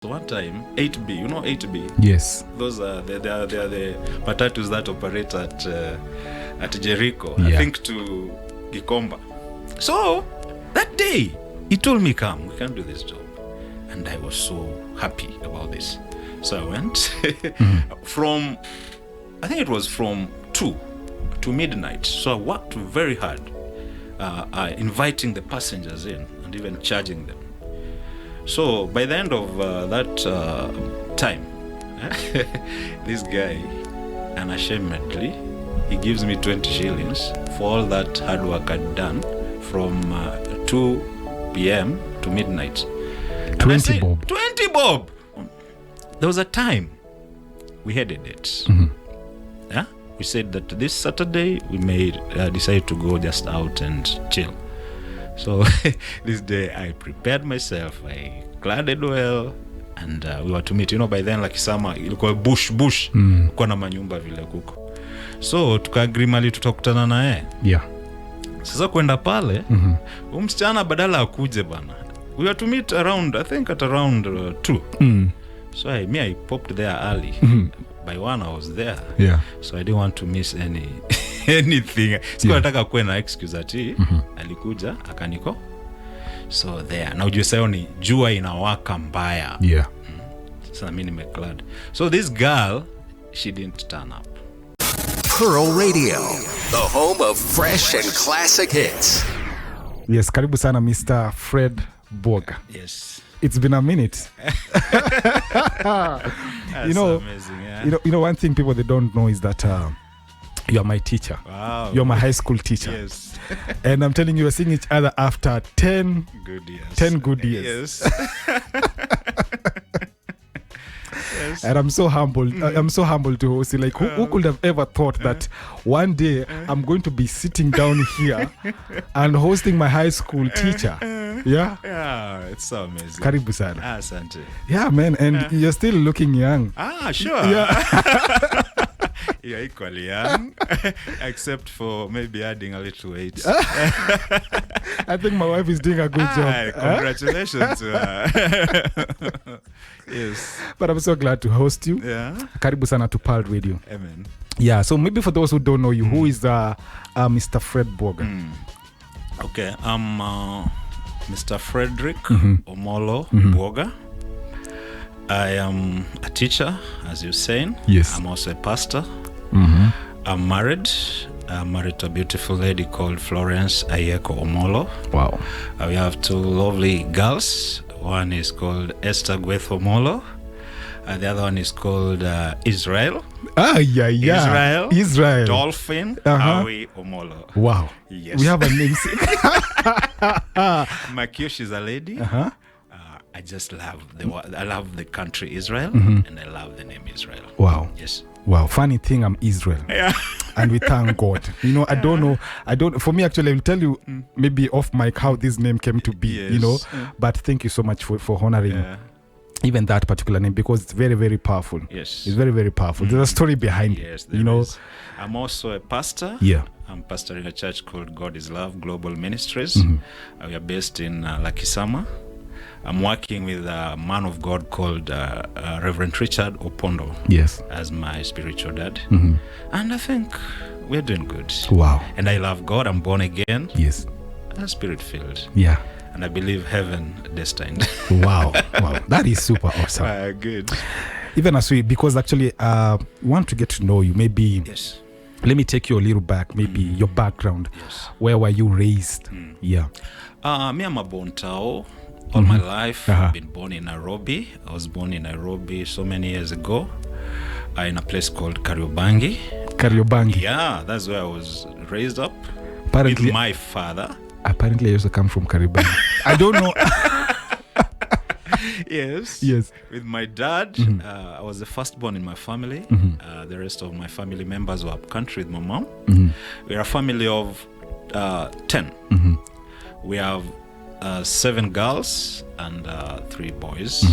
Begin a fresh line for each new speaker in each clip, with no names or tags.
One time, 8B, you know 8B?
Yes.
Those are they are the matatus that operate at Jericho,
Yeah.
I think to Gikomba. So that day, he told me, "Come, we can do this job," and I was so happy about this. So I went from, I think it was from 2 to midnight. So I worked very hard, inviting the passengers in and even charging them. So by the end of that time, this guy, unashamedly, he gives me 20 shillings for all that hard work I'd done from 2 p.m. to midnight.
20 bob.
20 bob! There was a time we had a date. Yeah? We said that this Saturday we may decide to go just out and chill. So this day I prepared myself, I cladded well, and we were to meet. You know, by then like summer, ilikuwa bush, kulikuwa na manyumba vile kuko. So tukaagree mali tutakutana na yeye.
Yeah.
Sasa kwenda pale, msichana badala akuje bana. We were to meet around, I think at around 2. So I popped there early. By 1 I was there.
Yeah.
So I didn't want to miss anything. Sikuwa nataka kuwe na excuse ati alikuja akaniko. So there. Na ujue sayo ni jua inawaka mbaya.
Yeah.
Sasa mimi nimeclad. So this girl, she didn't turn up.
Pearl Radio, the home of fresh and classic hits.
Yes, karibu sana Mr. Fred Buoga.
Yes.
It's been a minute.
That's amazing, yeah.
You know, one thing people they don't know is that you're my teacher.
Wow.
You're my high school teacher.
Yes.
And I'm telling you, we're seeing each other after 10
Good years.
10 good years.
Yes. Yes.
And I'm so humbled. I'm so humbled to host you. Like, who could have ever thought that one day I'm going to be sitting down here and hosting my high school teacher? Yeah?
Yeah, it's so amazing.
Karibu sana.
Asante.
Yeah, man. And you're still looking young.
Sure.
Yeah.
You're equally young, except for maybe adding a little weight.
I think my wife is doing a good job.
Congratulations to her. Yes.
But I'm so glad to host you.
Yeah.
Karibu sana to Pearl Radio.
Amen.
Yeah, so maybe for those who don't know you, who is Mr. Fred Buoga?
Okay, I'm Mr. Frederick Omolo Buoga. I am a teacher, as you're saying.
Yes.
I'm also a pastor. I'm married. I'm married to a beautiful lady called Florence Ayeko Omolo.
Wow.
We have 2 lovely girls. One is called Esther Gweth Omolo. The other one is called Israel.
Israel.
Dolphin Awi Omolo.
Wow.
Yes.
We have a namesake.
Makiush is a lady. I just love I love the country Israel, and I love the name Israel.
Wow.
Yes.
Wow. Funny thing, I'm Israel.
Yeah.
And we thank God. You know, I don't know. For me, actually, I will tell you maybe off mic how this name came to be,
Yes.
you know. But thank you so much for honoring even that particular name, because it's very, very powerful.
Yes.
It's very, very powerful. There's a story behind
Yes,
it, you know.
is. I'm also a pastor.
Yeah.
I'm pastoring a church called God is Love Global Ministries. We are based in Lakisama. I'm working with a man of God called Reverend Richard Opondo.
Yes.
As my spiritual dad. And I think we're doing good.
Wow.
And I love God. I'm born again.
Yes.
And spirit-filled.
Yeah.
And I believe heaven destined.
Wow. Wow. That is super awesome.
Good.
Even as we actually want to get to know you, maybe.
Yes.
Let me take you a little back, maybe your background.
Yes.
Where were you raised? Yeah.
Me, I'm a Bontao. All my life, I've been born in Nairobi. I was born in Nairobi so many years ago in a place called Kariobangi.
Kariobangi.
Yeah, that's where I was raised up.
Apparently,
with my father.
Apparently, I also come from Kariobangi. I don't know.
Yes.
Yes.
With my dad, I was the firstborn in my family. The rest of my family members were up country with my mom. We're a family of 10. We have 7 girls and 3 boys.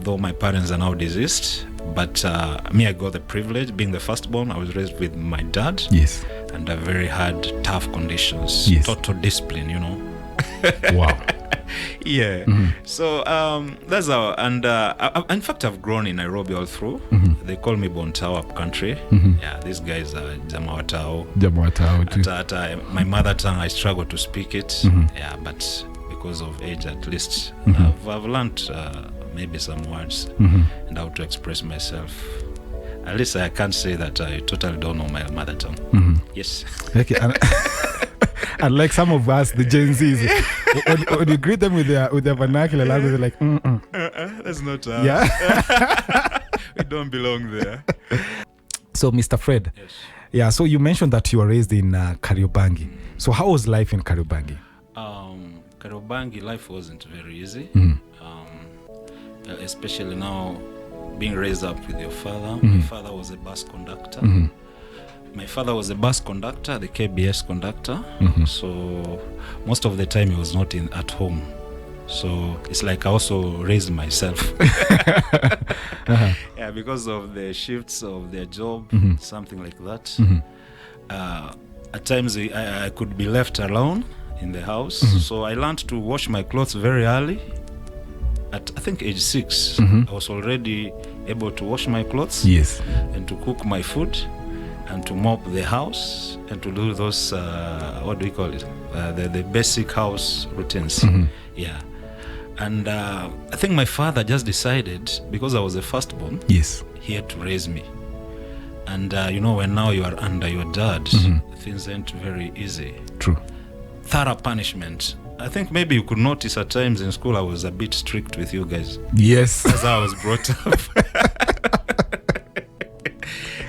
Though my parents are now deceased, but me, I got the privilege being the firstborn. I was raised with my dad.
Yes.
Under very hard, tough conditions.
Yes.
Total discipline, you know.
Wow.
Yeah. So that's how. And in fact, I've grown in Nairobi all through. They call me Bontao up country. Yeah, these guys are Jamawatao. My mother tongue, I struggle to speak it. Yeah, but because of age, at least, I've learned maybe some words and how to express myself. At least I can't say that I totally don't know my mother tongue. Yes.
Okay. And like some of us, the Gen Zs, when you greet them with their vernacular language, they're like,
that's not us.
Yeah.
We don't belong there.
So, Mr. Fred, yeah, so you mentioned that you were raised in Kariobangi. So how was life in Kariobangi?
Kariobangi, life wasn't very easy. Especially now, being raised up with your father. My father was a bus conductor. My father was a bus conductor, the KBS conductor. So most of the time he was not at home. So it's like I also raised myself. Yeah, because of the shifts of their job, something like that. At times I could be left alone in the house. So I learned to wash my clothes very early. At I think age 6, I was already able to wash my clothes.
Yes.
And to cook my food and to mop the house and to do those what do we call it, the basic house routines. Yeah. And I think my father just decided, because I was the firstborn,
yes,
he had to raise me. And when now you are under your dad, things aren't very easy.
True.
Thorough punishment. I think maybe you could notice at times in school I was a bit strict with you guys.
Yes.
That's how I was brought up.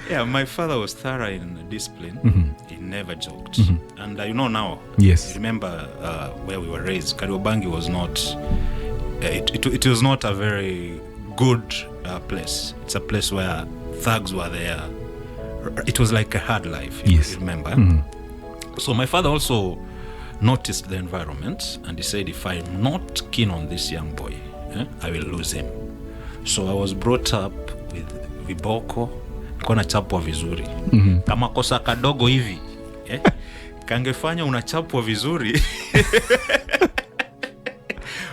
Yeah, my father was thorough in discipline. He never joked. And now,
yes,
remember where we were raised, Kariobangi was not, it was not a very good place. It's a place where thugs were there. It was like a hard life,
yes,
you remember. So my father also noticed the environment and he said, if I'm not keen on this young boy, I will lose him. So I was brought up with viboko, kona chapwa vizuri. Kama kosa kadogo hivi, kangefanya unachapwa vizuri.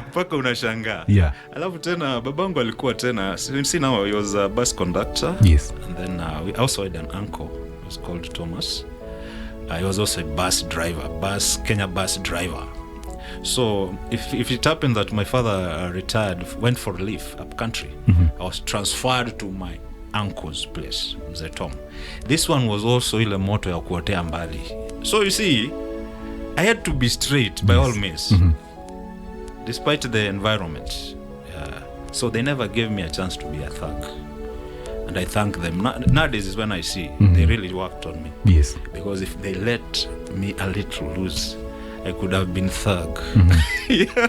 Mpaka unashangaa.
Yeah.
Alafu tena babangu alikuwa tena, now he was a bus conductor.
Yes.
And then we also had an uncle, he was called Thomas. He was also a bus driver, Kenya bus driver. So if it happened that my father retired, went for leave up country, I was transferred to my uncle's place, Mzee Tom. This one was also ile moto ya kuotea mbali. So you see, I had to be straight by all means, despite the environment. So they never gave me a chance to be a thug. And I thank them. Nowadays is when I see they really worked on me.
Yes.
Because if they let me a little loose, I could have been thug. Yeah.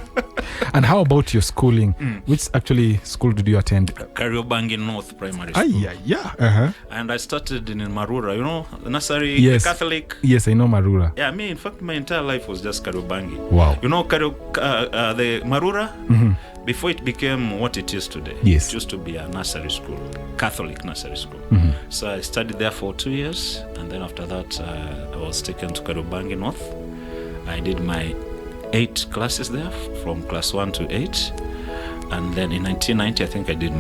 And how about your schooling? Which actually school did you attend?
Kariobangi North Primary School.
Yeah.
And I started in Marura, the nursery,
yes,
Catholic.
Yes, I know Marura.
Yeah, in fact, my entire life was just Kariobangi.
Wow.
The Marura, before it became what it is today,
yes,
it used to be a nursery school, Catholic nursery school. So I studied there for 2 years, and then after that, I was taken to Kariobangi North. I did my 8 classes there, from class 1 to 8, and then in 1990, I think I did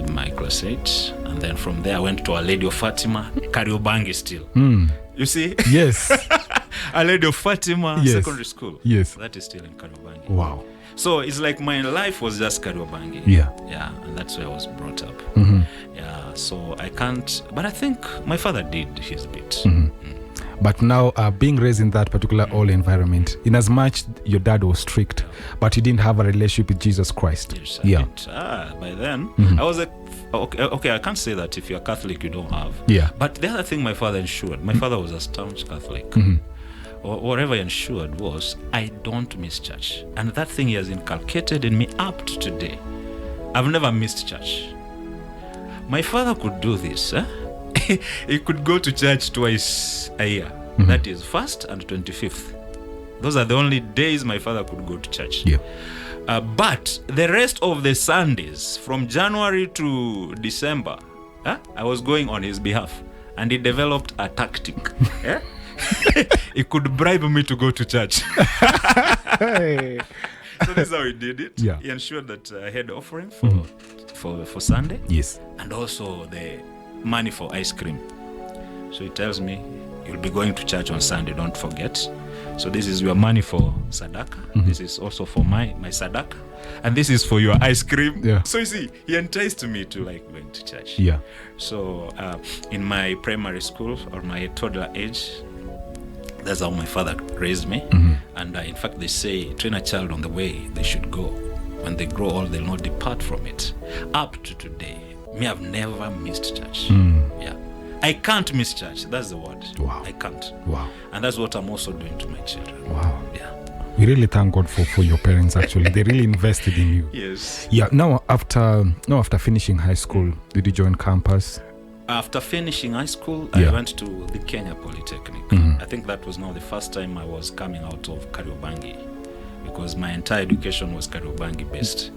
my class 8, and then from there I went to Our Lady of Fatima, Kariobangi still. You see?
Yes.
Our Lady of Fatima,
yes,
secondary school.
Yes.
That is still in Kariobangi.
Wow.
So it's like my life was just Kariobangi.
Yeah.
Yeah, and that's where I was brought up. Yeah, so I can't, but I think my father did his bit.
But now, being raised in that particular old environment, in as much your dad was strict, but you didn't have a relationship with Jesus Christ.
Yes,
yeah.
By then, I was okay, I can't say that if you're Catholic, you don't have.
Yeah.
But the other thing my father ensured, my father was a staunch Catholic. Or whatever he ensured was, I don't miss church. And that thing he has inculcated in me up to today. I've never missed church. My father could do this. He could go to church twice a year. That is 1st and 25th. Those are the only days my father could go to church.
Yeah.
But the rest of the Sundays, from January to December, I was going on his behalf. And he developed a tactic. He could bribe me to go to church. So this is how he did it.
Yeah.
He ensured that I had offering for Sunday.
Yes.
And also the money for ice cream. So he tells me, you'll be going to church on Sunday, don't forget. So this is your money for sadaka. This is also for my sadaka. And this is for your ice cream.
Yeah.
So you see, he enticed me to like going to church.
Yeah.
So in my primary school or my toddler age, that's how my father raised me. And in fact, they say, train a child on the way they should go. When they grow old, they'll not depart from it. Up to today, me, I've never missed church. Yeah. I can't miss church. That's the word.
Wow.
I can't.
Wow.
And that's what I'm also doing to my children.
Wow.
Yeah.
We really thank God for your parents, actually. They really invested in you.
Yes.
Yeah. Now, after finishing high school, did you join campus?
After finishing high school,
Yeah.
I went to the Kenya Polytechnic. I think that was now the first time I was coming out of Kariobangi, because my entire education was Kariobangi based.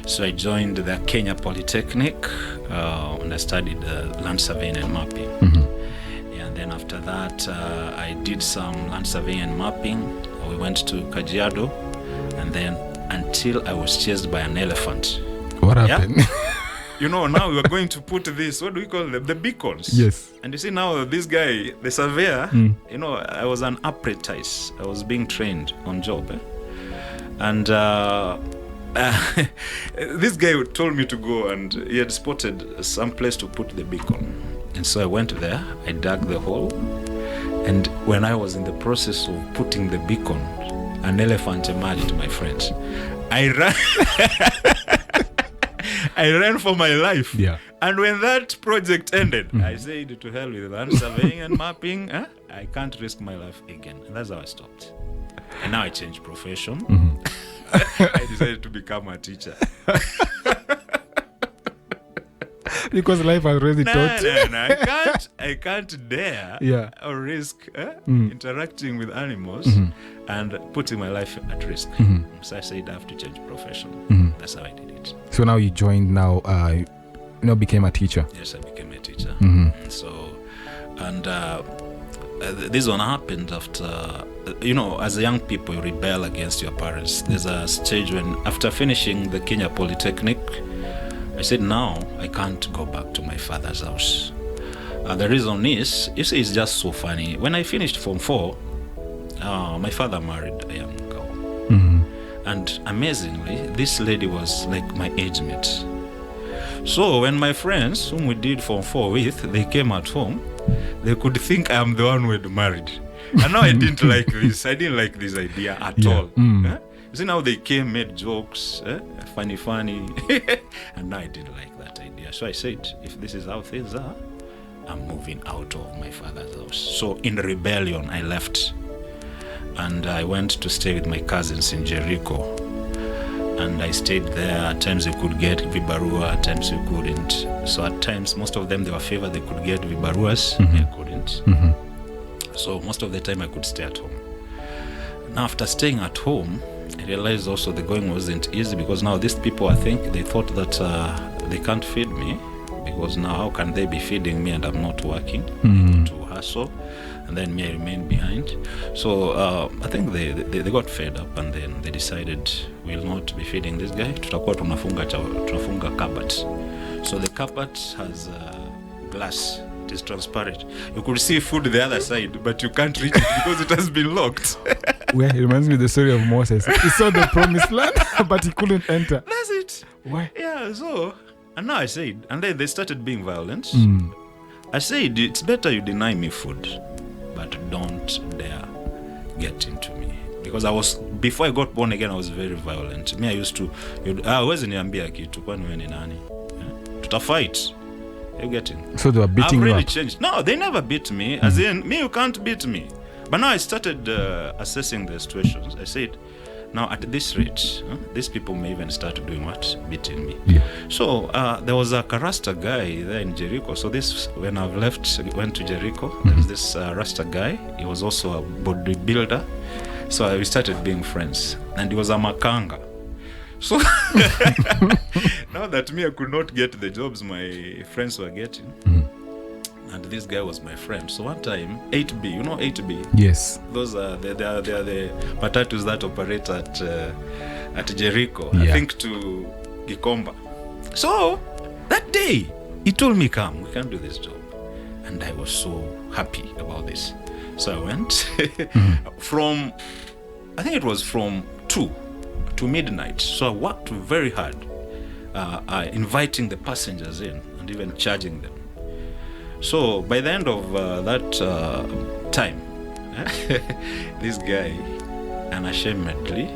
So I joined the Kenya Polytechnic and I studied land surveying and mapping. Yeah, and then after that, I did some land surveying and mapping. We went to Kajiado, and then until I was chased by an elephant.
What happened?
You know, now we are going to put this, what do we call them? The beacons.
Yes.
And you see now this guy, the surveyor, you know, I was an apprentice. I was being trained on job. And this guy told me to go, and he had spotted some place to put the beacon. And so I went there, I dug the hole. And when I was in the process of putting the beacon, an elephant emerged, my friends. I ran. I ran for my life.
Yeah.
And when that project ended, I said, to hell with land surveying and mapping. I can't risk my life again. And that's how I stopped. And now I changed profession. I decided to become a teacher.
Because life has already taught.
No, I can't dare
Yeah.
or risk interacting with animals and putting my life at risk. So I said I have to change profession. That's how I did it.
So now you joined became a teacher.
Yes, I became a teacher. So, and this one happened after, as a young people, you rebel against your parents. There's a stage when, after finishing the Kenya Polytechnic, I said, now I can't go back to my father's house. The reason is, you see, it's just so funny. When I finished Form 4, my father married a young girl. And amazingly, this lady was like my age mate. So when my friends, whom we did Form 4 with, they came at home, they could think I am the one who had married. And now I didn't like this. I didn't like this idea at all. You see, now they came, made jokes, funny. And now I didn't like that idea. So I said, if this is how things are, I'm moving out of my father's house. So in rebellion, I left. And I went to stay with my cousins in Jericho. And I stayed there. At times you could get vibarua, at times you couldn't. So at times, most of them, they were favored, they could get vibaruas, I couldn't. So most of the time I could stay at home. Now after staying at home, I realized also the going wasn't easy, because now these people, I think, they thought that they can't feed me, because now how can they be feeding me and I'm not working? To hustle. And then me, I remained behind. So I think they got fed up, and then they decided, we'll not be feeding this guy. Tutakuwa tunafunga cupboard. So the cupboard has glass. It is transparent. You could see food the other side, but you can't reach it because it has been locked.
Well, it reminds me of the story of Moses. He saw the promised land, but he couldn't enter.
That's it.
Why?
Yeah, so, and now I said, and then they started being violent. I said, it's better you deny me food, but don't dare get into me. Because before I got born again, I was very violent. Me, I used to, wezi niambia kitu, kwani wewe ni nani? Tutafight. You're getting.
So they were beating
I've
you
really
up.
changed. No, they never beat me. As in, me, you can't beat me. But now I started assessing the situations. I said, now at this rate, these people may even start doing what? Beating me.
Yeah.
So there was a Rasta guy there in Jericho. So when I've went to Jericho, there's this Rasta guy. He was also a bodybuilder. So we started being friends. And he was a makanga. So now that me, I could not get the jobs my friends were getting. And this guy was my friend. So one time, 8B, you know 8B?
Yes.
Those are they are the matatus that operate at at Jericho,
Yeah.
I think to Gikomba. So that day, he told me, come, we can do this job. And I was so happy about this. So I went from, I think it was from 2 to midnight. So I worked very hard, inviting the passengers in and even charging them. So by the end of that time, this guy, unashamedly,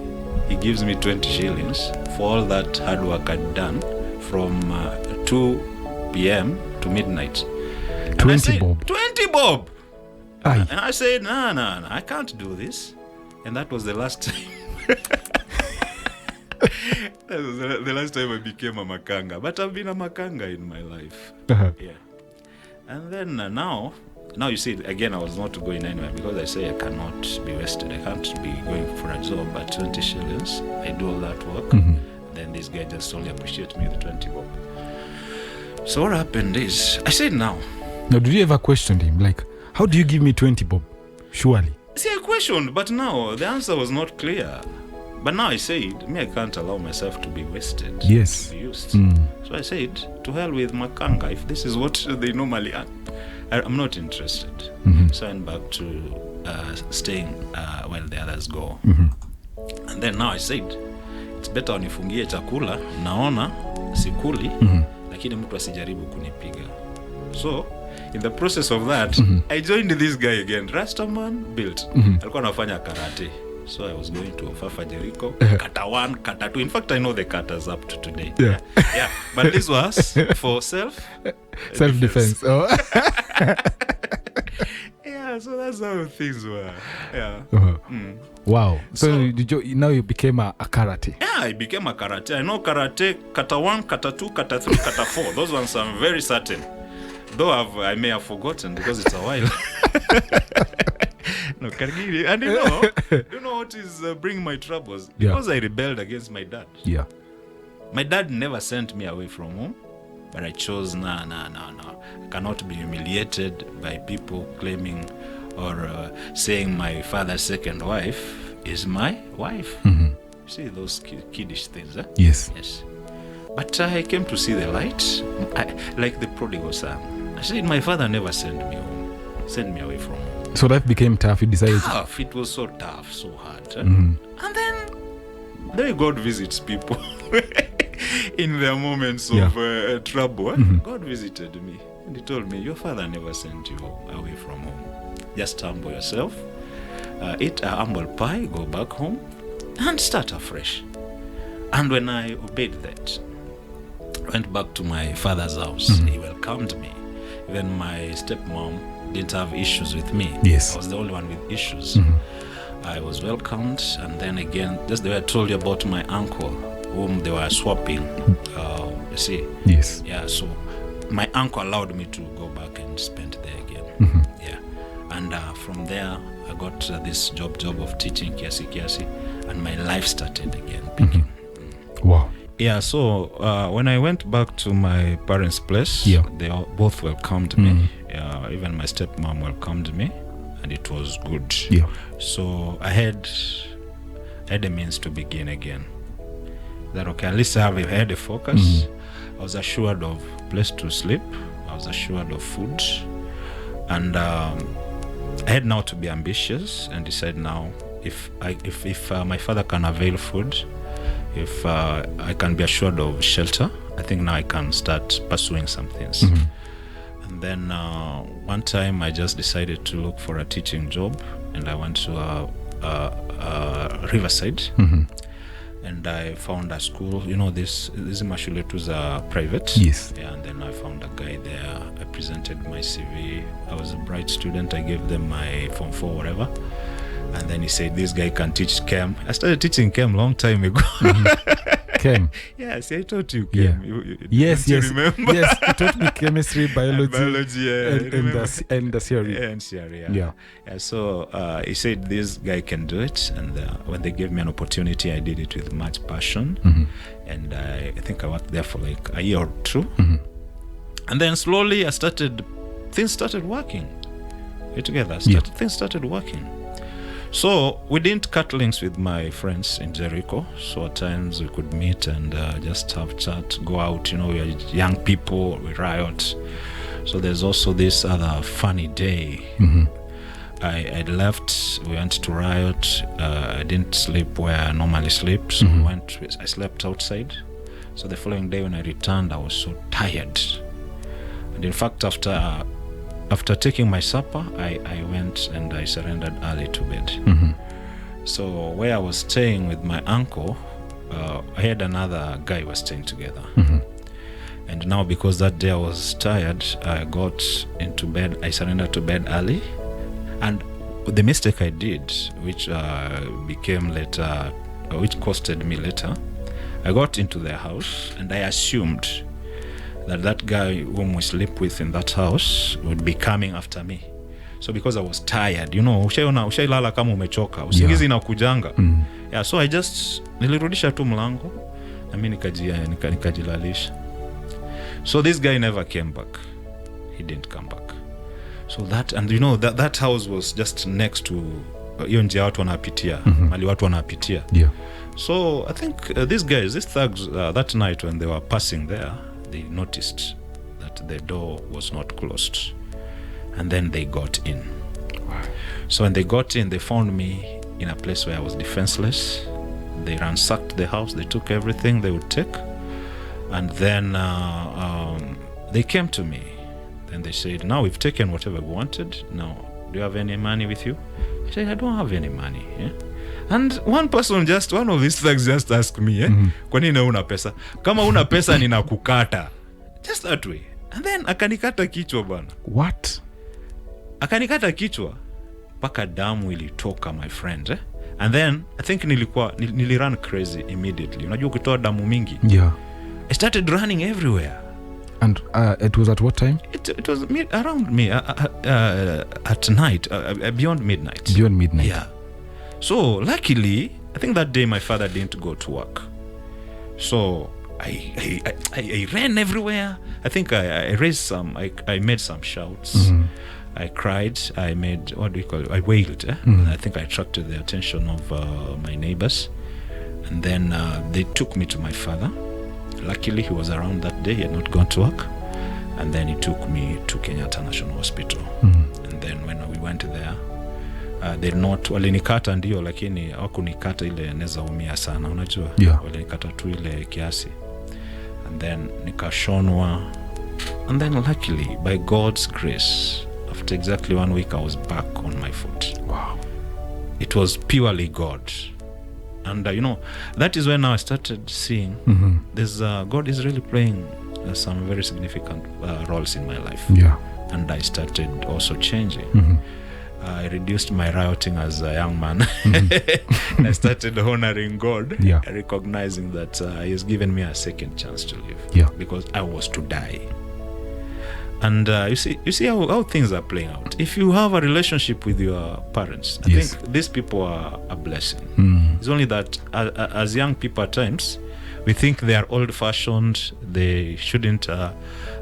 he gives me 20 shillings for all that hard work I'd done from 2 p.m. to midnight.
20 bob.
20 bob!
Aye.
And I said, no, I can't do this. And that was the last time. That was the last time I became a makanga. But I've been a makanga in my life.
Uh-huh.
Yeah. And then now you see, again, I was not going anywhere because I say I cannot be wasted. I can't be going for a job at 20 shillings. I do all that work. Then this guy just only appreciates me the 20 bob. So what happened is, I said now,
did you ever question him? Like, how do you give me 20 bob? Surely.
see, I questioned, but now the answer was not clear. But now I said, I can't allow myself to be wasted.
Yes.
To be used. So I said, to hell with makanga. If this is what they normally earn, I'm not interested. So I went back to staying while the others go. And then now I said, it's better unifungie chakula, naona sikuli, lakini mtu asijaribu kunipiga. So in the process of that, I joined this guy again, Rastaman built. Alikuwa anafanya karate. So I was going to Fafa Jericho, kata 1, kata 2. In fact, I know the katas up to today.
Yeah.
Yeah. But this was for
self-defense. Oh.
Yeah, so that's how things were. Yeah.
Wow. So now you became a karate.
Yeah, I became a karate. I know karate, kata 1, kata 2, kata 3, kata 4. Those ones I'm very certain. Though I may have forgotten because it's a while. No, Kagiri. And you know what is bringing my troubles?
Yeah.
Because I rebelled against my dad.
Yeah.
My dad never sent me away from home, but I chose, no. I cannot be humiliated by people claiming or saying my father's second wife is my wife. See those kiddish things, eh?
Yes.
But I came to see the light, like the prodigal son. I said, my father never sent me home, sent me away from home.
So life became tough. You decided.
Tough. It was so tough, so hard. And then God visits people in their moments of trouble. God visited me and he told me, your father never sent you away from home. Just humble yourself, eat a humble pie, go back home and start afresh. And when I obeyed that, went back to my father's house, he welcomed me. Even my stepmom didn't have issues with me.
Yes.
I was the only one with issues. I was welcomed, and then again, just the way I told you about my uncle, whom they were swapping. You see?
Yes.
Yeah, so my uncle allowed me to go back and spend there again. Yeah. And from there, I got this job of teaching kiasi, and my life started again picking.
Wow.
Yeah, so when I went back to my parents' place, they both welcomed me. Even my stepmom welcomed me, and it was good.
Yeah.
So I had a means to begin again. That okay, at least I had a focus. I was assured of place to sleep. I was assured of food, and I had now to be ambitious and decide now if my father can avail food. If I can be assured of shelter, I think now I can start pursuing some things. And then one time I just decided to look for a teaching job, and I went to Riverside, and I found a school. You know, these mashuletus are private.
Yes.
Yeah, and then I found a guy there. I presented my CV. I was a bright student. I gave them my Form 4, whatever. And then he said, this guy can teach chem. I started teaching chem long time ago.
Chem.
Yes, I taught you chem.
Yes.
Remember?
Yes, you taught me chemistry, biology, and the theory.
And theory, yeah. So he said, this guy can do it. And when they gave me an opportunity, I did it with much passion. And I think I worked there for like a year or two. And then slowly things started working. Things started working. So we didn't cut links with my friends in Jericho. So at times we could meet and just have chat, go out. You know, we are young people, we riot. So there's also this other funny day. I left, we went to riot. I didn't sleep where I normally sleep, so I slept outside. So the following day when I returned, I was so tired. And in fact, after taking my supper, I went and I surrendered early to bed. So where I was staying with my uncle, I had another guy who was staying together. And now because that day I was tired, I got into bed. I surrendered to bed early. And the mistake I did, which became later, which costed me later, I got into their house and I assumed that guy whom we sleep with in that house would be coming after me. So because I was tired, you know, ushailala kama umechoka, usingizi inakujanga. Yeah, so I just nilirudisha tu mlango na mimi nikajilalisha. So this guy never came back. He didn't come back. So that, and you know, that house was just next to hiyo njia watu wanapitia, mali watu wanapitia. Yeah. So I think these thugs, that night when they were passing there, they noticed that the door was not closed, and then they got in. Wow. So when they got in, they found me in a place where I was defenseless. They ransacked the house, they took everything they would take, and then they came to me. Then they said, now we've taken whatever we wanted, now do you have any money with you? I said, I don't have any money. Yeah? And one of these thugs just asked me, kwa nini una pesa? Kama una pesa ninakukata. Just that way. And then akanikata kichwa bana.
What?
Akanikata kichwa paka damu ilitoka, my friend. And then I think nilirun crazy immediately. Unajua ukitoa damu mingi.
Yeah.
I started running everywhere.
And it was at what time?
It was around me at night, beyond midnight.
Beyond midnight.
Yeah. So luckily, I think that day my father didn't go to work. So I ran everywhere. I think I raised some. I made some shouts. I cried. I made, what do you call it? I wailed. I think I attracted the attention of my neighbors, and then they took me to my father. Luckily, he was around that day. He had not gone to work. And then he took me to Kenyatta National Hospital. And then when we went there, walinikata ndio, lakini hawakunikata ile neza umia sana, unajua? Yeah. Walinikata tu ile kiasi. And then nikashonwa. And then luckily, by God's grace, after exactly 1 week, I was back on my foot.
Wow.
It was purely God. And you know, that is when I started seeing there's God is really playing some very significant roles in my life.
Yeah.
And I started also changing. I reduced my rioting as a young man. I started honoring God, recognizing that He has given me a second chance to live, because I was to die. And you see how things are playing out. If you have a relationship with your parents, I think these people are a blessing. It's only that as young people at times, we think they are old-fashioned, they shouldn't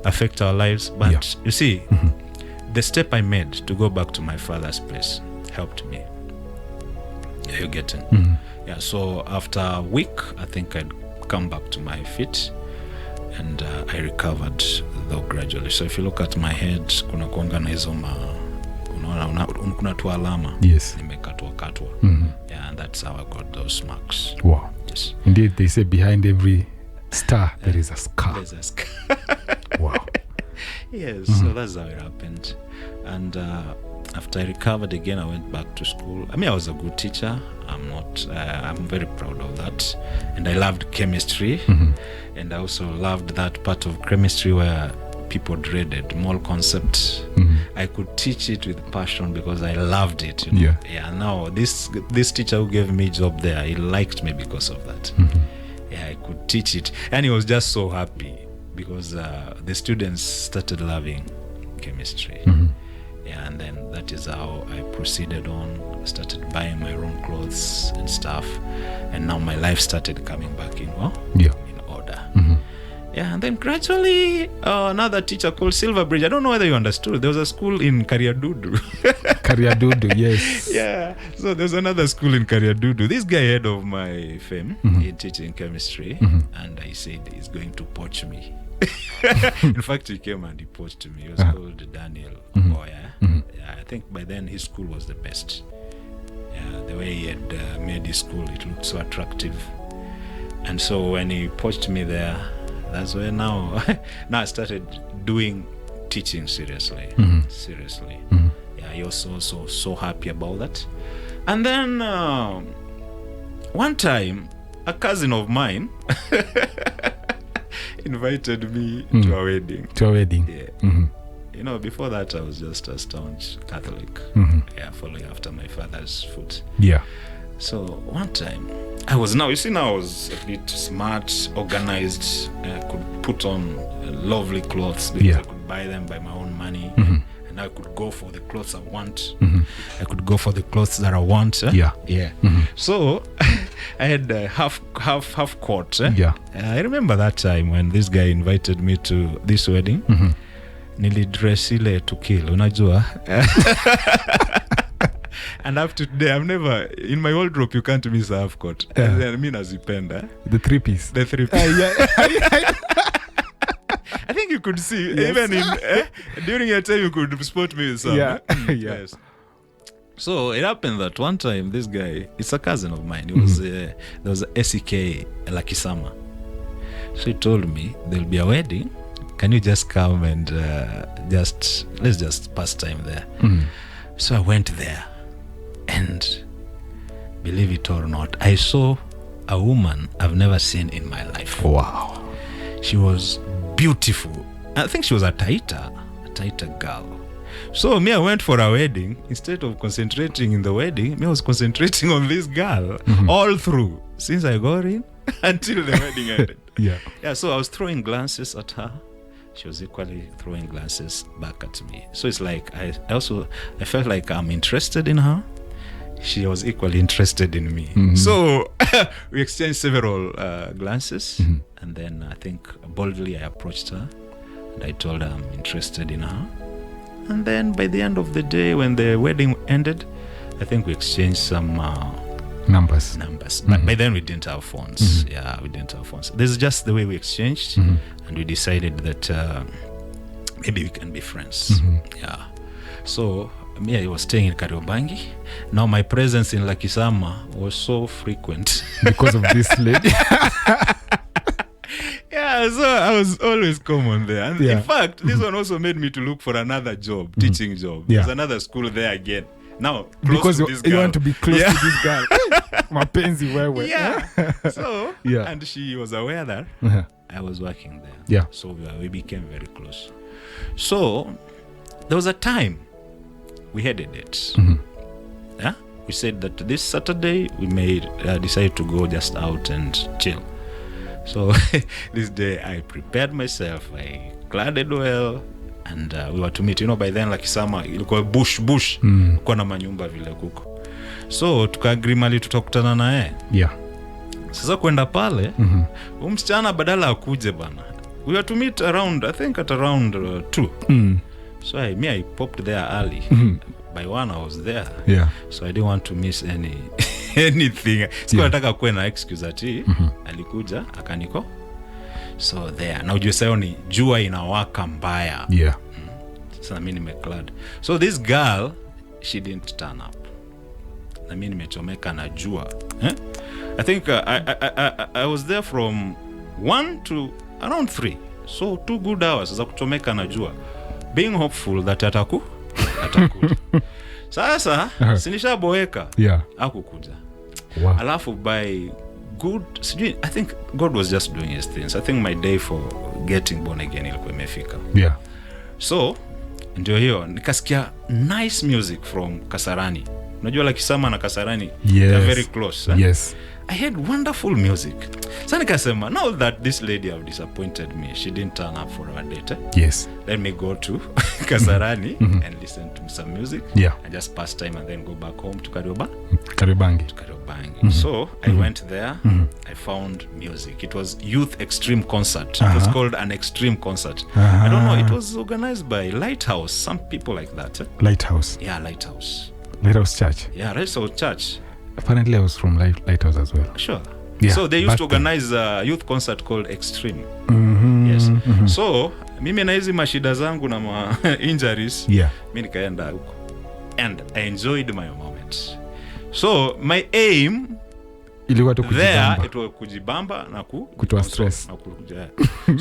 affect our lives. But you see, the step I made to go back to my father's place helped me. You're getting? Yeah, so after a week, I think I'd come back to my feet. And I recovered, though gradually. So if you look at my head, kuna kuanga na hizo kuna tu alama.
Yes.
Nimekatwa. Yeah, and that's how I got those marks.
Wow.
Yes.
Indeed, they say behind every star there is a scar.
There's a scar.
Wow.
Yes, so that's how it happened. And after I recovered again, I went back to school. I mean, I was a good teacher. I'm very proud of that. And I loved chemistry. And I also loved that part of chemistry where people dreaded mole concept. I could teach it with passion because I loved it. You know? Yeah. Now this teacher who gave me a job there, he liked me because of that. Yeah, I could teach it, and he was just so happy because the students started loving chemistry. Yeah, and then that is how I proceeded on. I started buying my own clothes and stuff, and now my life started coming back in order. Yeah, and then gradually another teacher called Silverbridge. I don't know whether you understood. There was a school in Kariadudu.
Kariadudu, yes.
Yeah. So there's another school in Kariadudu. This guy heard of my fame in teaching chemistry, and I said he's going to poach me. In fact, he came and he poached me. He was called Daniel Boya. Yeah, I think by then his school was the best. Yeah, the way he had made his school, it looked so attractive. And so when he poached me there, that's where now I started doing teaching seriously. Seriously. Yeah, he was so happy about that. And then one time, a cousin of mine invited me to a wedding.
To a wedding.
Yeah. You know, before that I was just a staunch Catholic. Yeah, following after my father's foot.
Yeah.
So one time I was a bit smart, organized. I could put on lovely clothes because I could buy them by my own money. And I could go for the clothes I want. I could go for the clothes that I want. Yeah. So I had half court.
Yeah.
I remember that time when this guy invited me to this wedding. Nilidress ile to kill, unajua. And up to today, I've never, in my wardrobe, you can't miss a half coat. I mean, nazipenda.
The three-piece.
The three-piece. I think you could see, even in during your time, you could spot me with some. Yes. So it happened that one time, this guy, it's a cousin of mine. He was there was a SEK Lakisama. So he told me there'll be a wedding. Can you just come and let's just pass time there? So I went there, and believe it or not, I saw a woman I've never seen in my life.
Wow.
She was beautiful. I think she was a Taita girl. So me, I went for a wedding. Instead of concentrating in the wedding, me, I was concentrating on this girl all through, since I got in until the wedding ended. Yeah, so I was throwing glances at her. She was equally throwing glances back at me. So it's like I felt like I'm interested in her. She was equally interested in me. So we exchanged several glances, and then I think boldly I approached her and I told her I'm interested in her. And then by the end of the day, when the wedding ended, I think we exchanged some
numbers.
But by then we didn't have phones. Yeah, we didn't have phones. This is just the way we exchanged, and we decided that maybe we can be friends. Yeah. So me, I was staying in Kariobangi. Now my presence in Lakisama was so frequent
because of this lady.
Yeah, so I was always common there. And in fact, this one also made me to look for another job, teaching job. There's another school there again. Now, close to this girl.
You want to be close to this girl. Mapenzi wewe.
Yeah. So, and she was aware that I was working there.
Yeah.
So we became very close. So there was a time we had a date. Yeah. We said that this Saturday we decided to go just out and chill. So this day I prepared myself. I cladded well. And we were to meet, by then Lakisama ilikuwa bush kwa na manyumba vile kuko. So tukaagree mali tutakutana naye.
Yeah.
Sasa kwenda pale, msichana badala akuje bana. We were to meet around, I think at around 2. So I popped there early. By 1 I was there.
Yeah.
So I didn't want to miss anything. Sikuwa nataka kuwe na excuse ati alikuja akaniko. So there. Na ujue sayo ni jua inawaka mbaya.
Yeah.
Sasa mimi nimeclad. So this girl, she didn't turn up. Na mimi nimechomeka na jua. I think I was there from 1 to around 3. So 2 good hours za kuchomeka na jua. Being hopeful that atakuja. Sasa sinishaboeka.
Yeah.
Hakukuja.
Wow.
Alafu by good, I think God was just doing his things. I think my day for getting born again ilikuwa imefika.
Yeah.
So ndio hiyo nikasikia nice music from Kasarani. Unajua Lakisama na Kasarani, they're very close.
Yes.
I heard wonderful music. So nikasema, now that this lady have disappointed me, she didn't turn up for our date.
Yes.
Let me go to Kasarani and listen to some music.
Yeah.
And just pass time and then go back home to Karioba.
Kariobangi.
So I went there. I found music. It was youth extreme concert. It was called an extreme concert. I don't know, it was organized by Lighthouse, some people like that.
Lighthouse.
Yeah, Lighthouse
Church.
Yeah, Lighthouse Church.
Apparently I was from Lighthouse as well.
Sure.
Yeah,
so they used to organize a youth concert called Extreme. Yes. So mimi na hizi mashida zangu na ma injuries, mimi nikaenda huko and I enjoyed my moment. So my aim
ilikuwa tu kujibamba.
There it was kujibamba na
kutoa stress.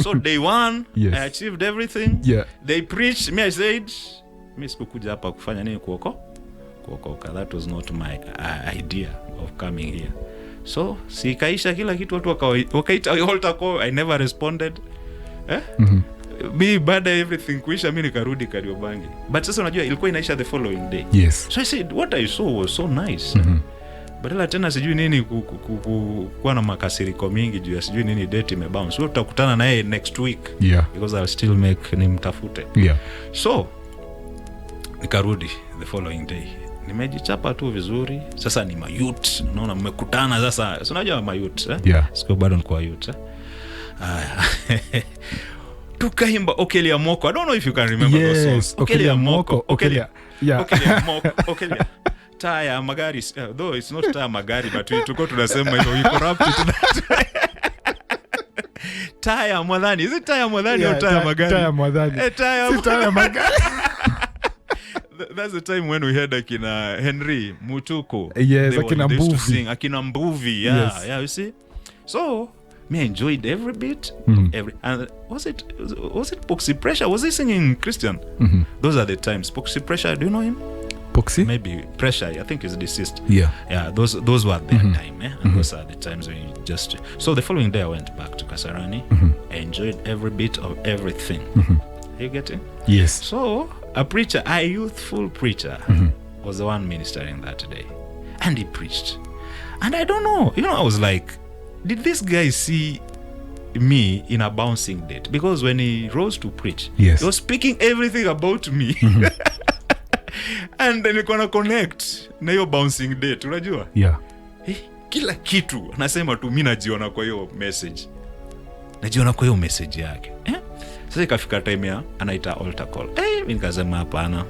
So day one, I achieved everything. They preached, me I said, mimi sikukuja hapa kufanya nini kuokoka. That was not my idea of coming here. So sikaisha kila kitu, watu wakaita altar call, I never responded. Me baada everything kuisha, mimi nikarudi Kariobangi. But sasa unajua ilikuwa inaisha the following day. So I said what I saw was so nice. Badala tena sijui nini kuwa na makasiriko mingi juu ya sijui nini date imebounce. So tutakutana naye next week. Because I'll still make nimtafute. So nikarudi the following day. Nimejichapa tu vizuri. Sasa ni mayut. Unaona mmekutana sasa. So unajua mayut, Siko bado ni kwa youth, tukaimba Okelia Moko. I don't know if you can remember those songs.
Okelia Moko. Okelia
Moko. Okelia. Taya magari. Though it's not taya magari, but tuko tunasema hivyo. We corrupt it. Taya Mwadhani. Is it Taya Mwadhani or Taya Magari?
Taya Mwadhani. Taya Magari.
That's the time when we had Akina Henry Mutuko.
Yes, Akina Mbuvi.
Akina Mbuvi. Yeah, you see. So me enjoyed every bit. And was it Poxy Pressure? Was he singing Christian? Those are the times. Poxy Pressure, do you know him?
Poxy?
Maybe Pressure, I think he's deceased.
Yeah,
those were their time, and those are the times when you just. So the following day I went back to Kasarani. I enjoyed every bit of everything. Are you getting?
Yes.
So a preacher, a youthful preacher, was the one ministering that day, and he preached. And I don't know, I was like, did this guy see me in a bouncing date? Because when he rose to preach, he was speaking everything about me. And then you gonna connect na hiyo bouncing date, unajua? Kila kitu anasema tu, mimi najiona kwa hiyo message. Najiona kwa hiyo message yake. Sasa ikafika time ya anaita altar call. Mimi nikasema hapana.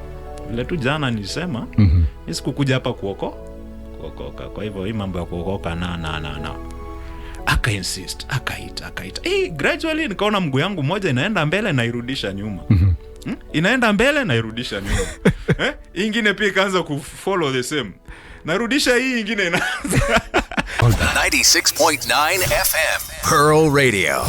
Ile tu jana nilisema, mimi sikukuja hapa kuokoka. Kwa hivyo hii mambo ya kuokoka na. Aka insist, akaita. Gradually nikaona mguu yangu moja inaenda mbele na irudisha nyuma. Inaenda mbele na irudisha nyuma. Ingine pia ikaanza kufollow the same. Narudisha hii ingine inaanza.
96.9 FM Pearl Radio.